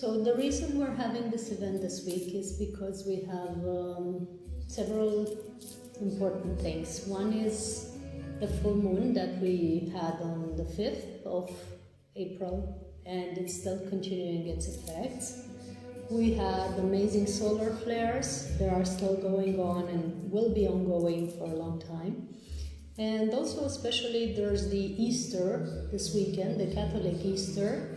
So the reason we're having this event this week is because we have several important things. One is the full moon that we had on the 5th of April, and it's still continuing its effects. We had amazing solar flares. They are still going on and will be ongoing for a long time. And also especially there's the Easter this weekend, the Catholic Easter.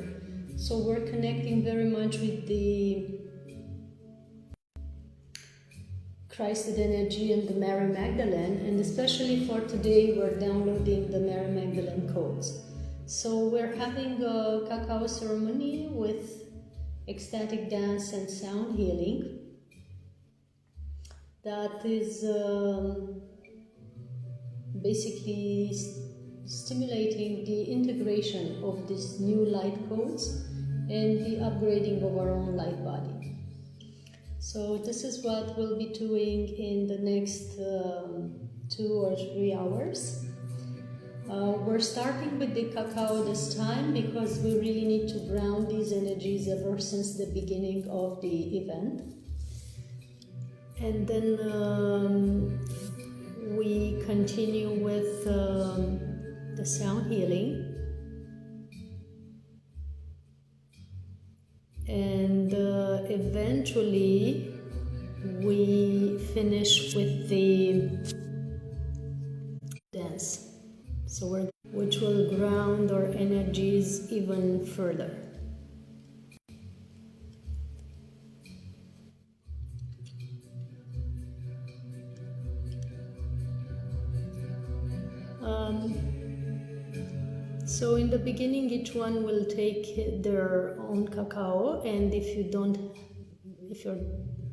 So we're connecting very much with the Christed energy and the Mary Magdalene, and especially for today we're downloading the Mary Magdalene codes. So we're having a cacao ceremony with ecstatic dance and sound healing that is basically stimulating the integration of these new light codes and the upgrading of our own light body. So this is what we'll be doing in the next 2 or 3 hours. We're starting with the cacao this time because we really need to ground these energies ever since the beginning of the event. And then we continue with the sound healing. And eventually we finish with the dance, which will ground our energies even further. So in the beginning, each one will take their own cacao, and if you're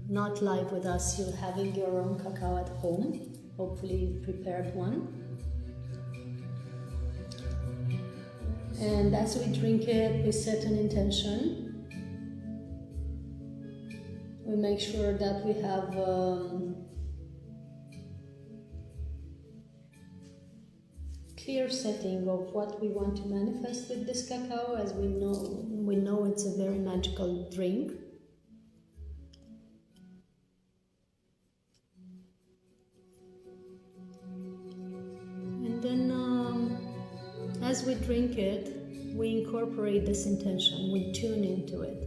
not live with us, you're having your own cacao at home. Hopefully you've prepared one. And as we drink it, we set an intention. We make sure that we have clear setting of what we want to manifest with this cacao, as we know it's a very magical drink. And then as we drink it, we incorporate this intention, we tune into it,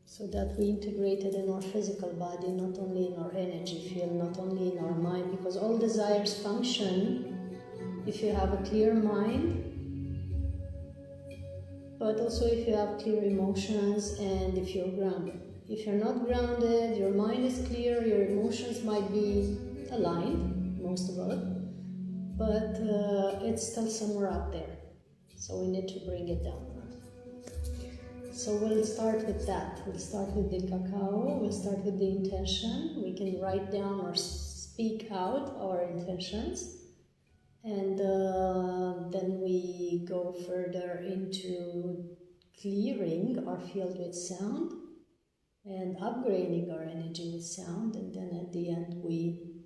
so that we integrate it in our physical body, not only in our energy field, not only in our mind, because all desires function if you have a clear mind, but also if you have clear emotions and if you're grounded. If you're not grounded, your mind is clear, your emotions might be aligned, most of it, but it's still somewhere out there, so we need to bring it down. So we'll start with that. We'll start with the cacao, we'll start with the intention. We can write down or speak out our intentions, and then we go further into clearing our field with sound and upgrading our energy with sound, and then at the end we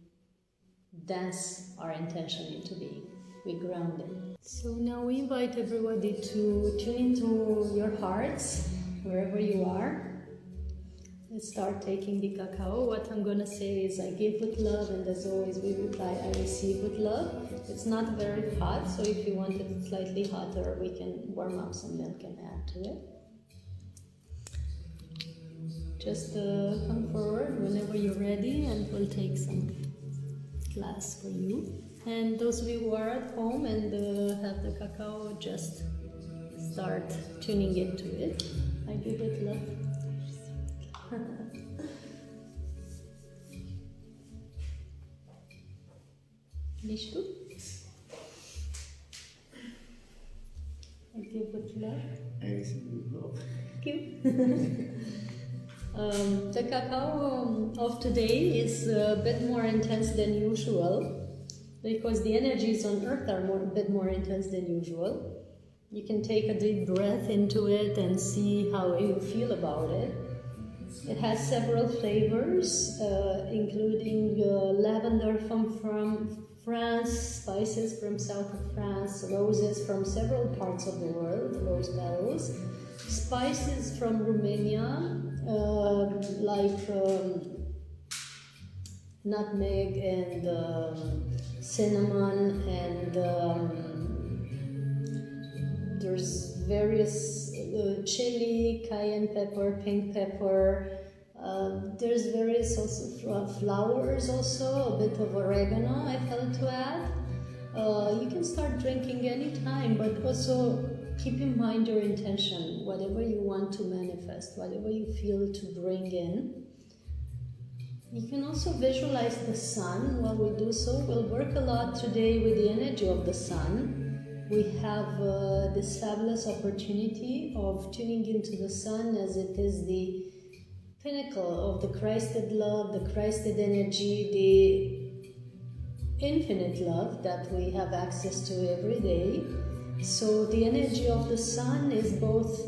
dance our intention into being. We ground it. So now we invite everybody to tune into your hearts, wherever you are. Let's start taking the cacao. What I'm going to say is I give with love, and as always we reply I receive with love. It's not very hot, so if you want it slightly hotter, we can warm up some milk and add to it. Just come forward whenever you're ready, and we'll take some glass for you. And those of you who are at home and have the cacao, just start tuning into it. I give it love. Listo? I give it love. I receive love. Thank you. The cacao of today is a bit more intense than usual, because the energies on earth are a bit more intense than usual. You can take a deep breath into it and see how you feel about it. It has several flavors, including lavender France, spices from south of France, roses from several parts of the world, rose petals, spices from Romania, like nutmeg and cinnamon, and there's various chili, cayenne pepper, pink pepper. There's various also flowers, also a bit of oregano I felt to add. You can start drinking anytime, but also keep in mind your intention, whatever you want to manifest, whatever you feel to bring in. You can also visualize the sun while we do so. We'll work a lot today with the energy of the sun. We have this fabulous opportunity of tuning into the sun, as it is the pinnacle of the Christed love, the Christed energy, the infinite love that we have access to every day. So the energy of the sun is both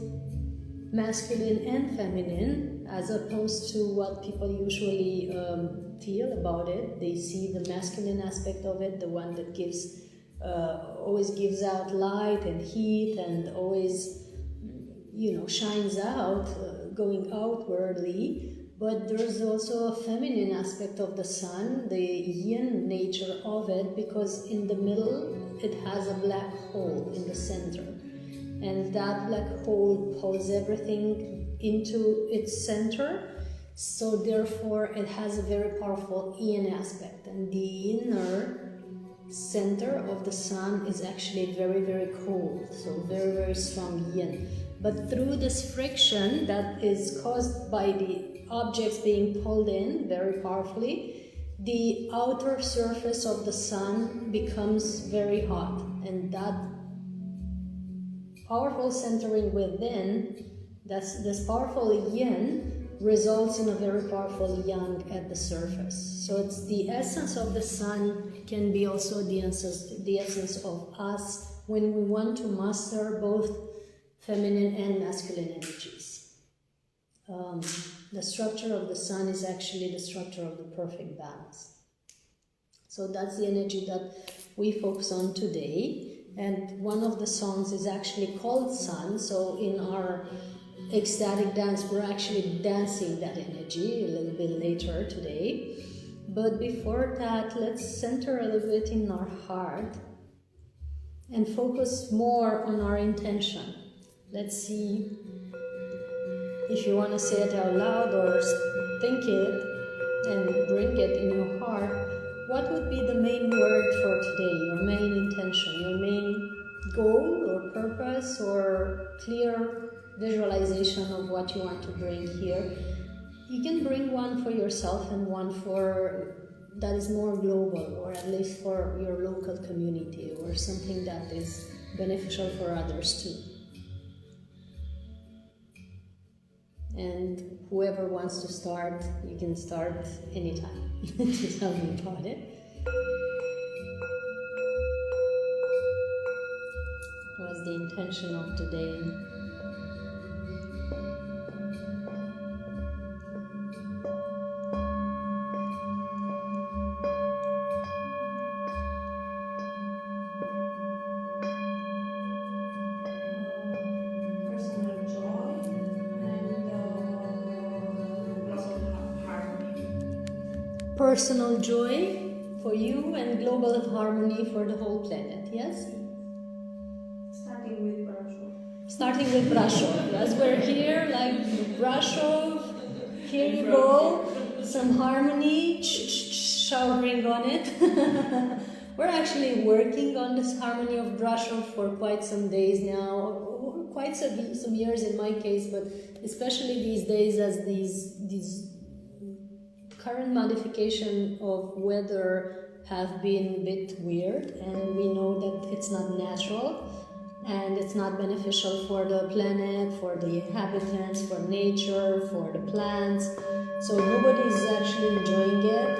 masculine and feminine, as opposed to what people usually feel about it. They see the masculine aspect of it, the one that gives always gives out light and heat and always, shines out, going outwardly. But there's also a feminine aspect of the sun, the yin nature of it, because in the middle it has a black hole in the center, and that black hole pulls everything into its center. So therefore it has a very powerful yin aspect, and the inner center of the sun is actually very, very cold, so very, very strong yin. But through this friction that is caused by the objects being pulled in very powerfully, the outer surface of the sun becomes very hot, and that powerful centering within, this powerful yin, results in a very powerful yang at the surface. So it's the essence of the sun can be also the essence of us when we want to master both feminine and masculine energies. The structure of the sun is actually the structure of the perfect balance. So that's the energy that we focus on today. And one of the songs is actually called Sun. So in our ecstatic dance, we're actually dancing that energy a little bit later today. But before that, let's center a little bit in our heart and focus more on our intention. Let's see if you want to say it out loud or think it and bring it in your heart. What would be the main word for today, your main intention, your main goal or purpose or clear visualization of what you want to bring here? You can bring one for yourself and one for that is more global, or at least for your local community, or something that is beneficial for others too. And whoever wants to start, you can start anytime to tell me about it. What is the intention of today? Personal joy for you and global harmony for the whole planet, yes? Starting with Brashov. Starting with Brashov. As we're here, like Brashov, here you go, some harmony, showering on it. We're actually working on this harmony of Brashov for quite some days now, quite some years in my case, but especially these days as these current modification of weather have been a bit weird, and we know that it's not natural and it's not beneficial for the planet, for the inhabitants, for nature, for the plants. So nobody's actually enjoying it.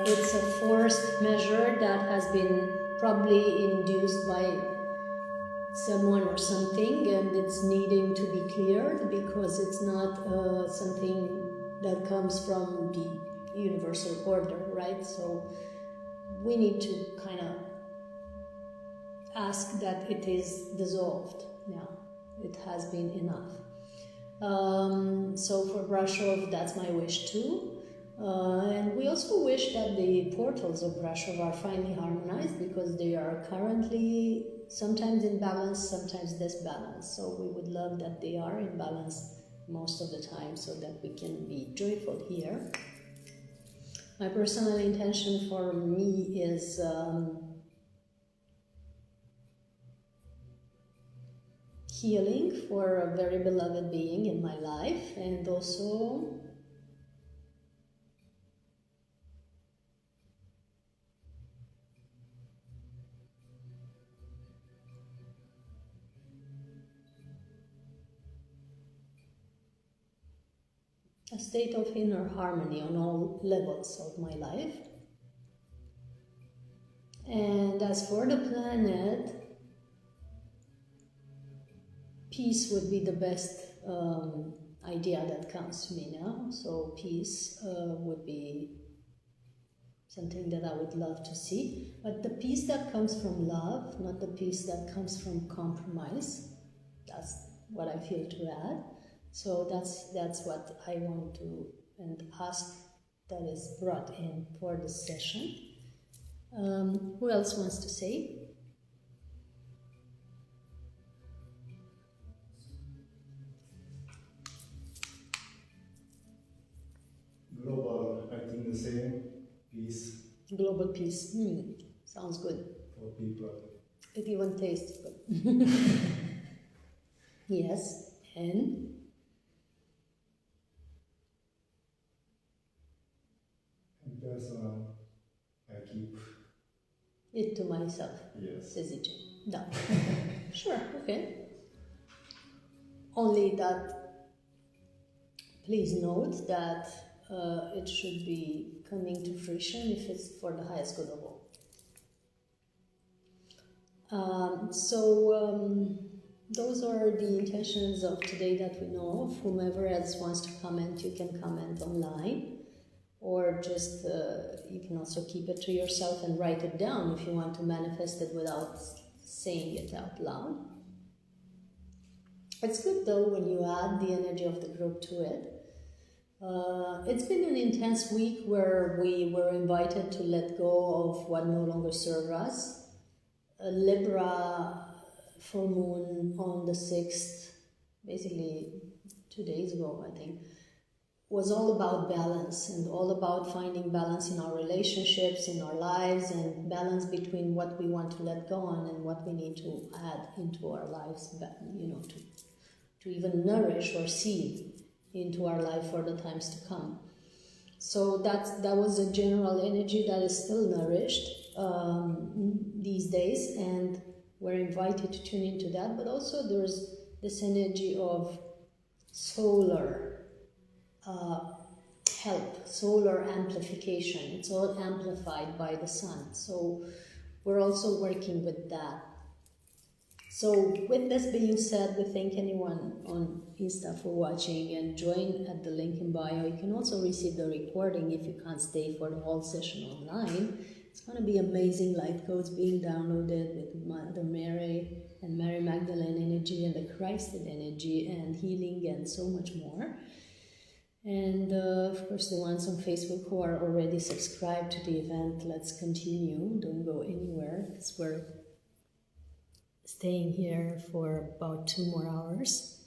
It's a forced measure that has been probably induced by someone or something, and it's needing to be cleared because it's not something that comes from the universal order, right? So we need to kind of ask that it is dissolved. Yeah, it has been enough. So for brush off, that's my wish too. And we also wish that the portals of brush off are finally harmonized, because they are currently sometimes in balance, sometimes disbalanced. So we would love that they are in balance most of the time, so that we can be joyful here. My personal intention for me is healing for a very beloved being in my life, and also a state of inner harmony on all levels of my life. And as for the planet, peace would be the best idea that comes to me now. So peace would be something that I would love to see. But the peace that comes from love, not the peace that comes from compromise. That's what I feel to add. So that's what I want to and ask that is brought in for this session. Who else wants to say? Global, I think the same. Peace. Global peace. Sounds good. For people. It even tastes good. Yes, and Personal, I keep it to myself. Yes. Says it. No. Sure, okay. Only that, please note that it should be coming to fruition if it's for the highest good of all. Those are the intentions of today that we know of. Whomever else wants to comment, you can comment online. Or just, you can also keep it to yourself and write it down if you want to manifest it without saying it out loud. It's good though when you add the energy of the group to it. It's been an intense week where we were invited to let go of what no longer serves us. A Libra full moon on the 6th, basically 2 days ago, I think, was all about balance and all about finding balance in our relationships, in our lives, and balance between what we want to let go on and what we need to add into our lives, you know, to even nourish or seed into our life for the times to come. So that was a general energy that is still nourished these days, and we're invited to tune into that. But also there's this energy of solar help, solar amplification. It's all amplified by the sun. So we're also working with that. So with this being said, we thank anyone on Insta for watching, and join at the link in bio. You can also receive the recording if you can't stay for the whole session online. It's going to be amazing light codes being downloaded with Mother Mary and Mary Magdalene energy and the Christed energy and healing and so much more. And of course the ones on Facebook who are already subscribed to the event, let's continue. Don't go anywhere, because we're staying here for about 2 more hours.